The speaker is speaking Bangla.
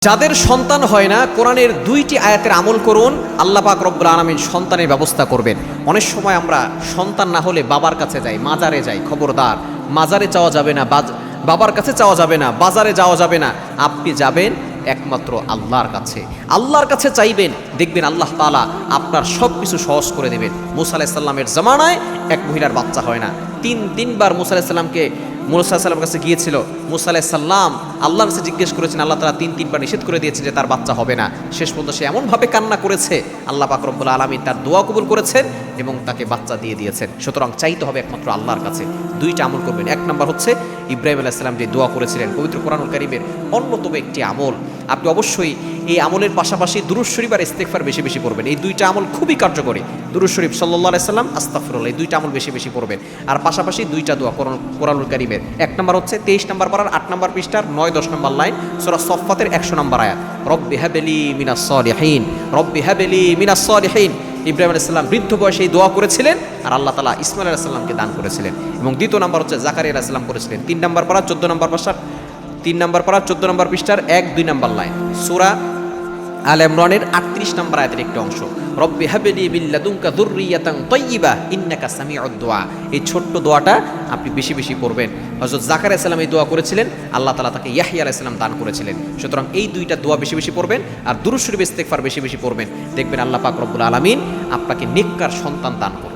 যাদের সন্তান হয় না, কোরআনের 2টি আয়াতের আমল করুন, আল্লাহ পাক রব্বুল আলামিন সন্তানের ব্যবস্থা করবেন। অনেক সময় আমরা সন্তান না হলে বাবার কাছে যাই, মাজারে যাই। খবরদার, মাজারে চাওয়া যাবে না, বাবার কাছে চাওয়া যাবে না, বাজারে যাওয়া যাবে না। আপনি যাবেন একমাত্র আল্লাহর কাছে, আল্লাহর কাছে চাইবেন, দেখবেন আল্লাহ তাআলা আপনার সব কিছু সহজ করে দেবেন। মুসা আলাইহিস সালামের জামানায় এক মহিলার বাচ্চা হয় না, তিনবার মুসা আলাইহিস সালামের কাছে গিয়েছিল। মুসা আলাইহিস সালাম আল্লাহর কাছে জিজ্ঞেস করেছেন, আল্লাহ তাআলা তিনবার নিষেধ করে দিয়েছেন যে তার বাচ্চা হবে না। শেষ পর্যন্ত সে এমনভাবে কান্না করেছে, আল্লাহ পাক রব্বুল আলামিন তার দোয়া কবুল করেছেন এবং তাকে বাচ্চা দিয়ে দিয়েছেন। সুতরাং চাইতে হবে একমাত্র আল্লাহর কাছে। 2টা আমল করবেন। 1 নম্বর হচ্ছে ইব্রাহিম আলাইহিস সালাম যে দোয়া করেছিলেন, পবিত্র কোরআনুল কারীমের অন্যতম একটি আমল। আপনি অবশ্যই এই আমলের পাশাপাশি দুরূদ শরীফ আর ইস্তেগফার বেশি বেশি পড়বেন। এই 2টা আমল খুবই কার্যকরী। দুরূদ শরীফ সাল্লাল্লাহু আলাইহি সাল্লাম, আস্তাগফিরুল্লাহ, এই 2টা আমল বেশি বেশি পড়বেন। আর পাশাপাশি 2টা দোয়া কোরআনুল কারীমের। 1 নম্বর হচ্ছে 23 নম্বর পারার 8 নম্বর পৃষ্ঠার 9-10 নম্বর লাইন, সূরা সফফাতের 100 নম্বর আয়াত, রব্বি হাবলি মিনাস সালিহিন, রব্বি হাবলি মিনাস সালিহিন। ইব্রাহিম আলাইহিস সালাম বৃদ্ধ বয়সে এই দোয়া করেছিলেন আর আল্লাহ তাআলা ইসমাঈল আলাইহিস সালামকে দান করেছিলেন। এবং 2 নম্বর হচ্ছে জাকারিয়া আলাইহিস সালাম করেছিলেন। 3 নম্বর পারা 14 নম্বর পৃষ্ঠার 3 নম্বর পারা 14 নম্বর পৃষ্ঠার 1-2 নম্বর লাইন, সূরা আলে ইমরানের 38 নম্বর আয়াতের একটি অংশ, রব্বি হাবলি মিন লাদুনকা যুররিয়াতান তাইয়্যিবা ইন্নাকা সামিউদ দুআ। এই ছোট্ট দোয়াটা আপনি বেশি বেশি পড়বেন। হযরত জাকারিয়া আলাইহিস সালাম এই দোয়া করেছিলেন, আল্লাহ তাআলা তাকে ইয়াহইয়া আলাইহিস সালাম দান করেছিলেন। সুতরাং এই 2টা দোয়া বেশি বেশি পড়বেন আর দুরূদ শরীফ ইস্তেগফার বেশি বেশি পড়বেন। দেখবেন আল্লাহ পাক রব্বুল আলামিন আপনাকে নেককার সন্তান দান করবেন।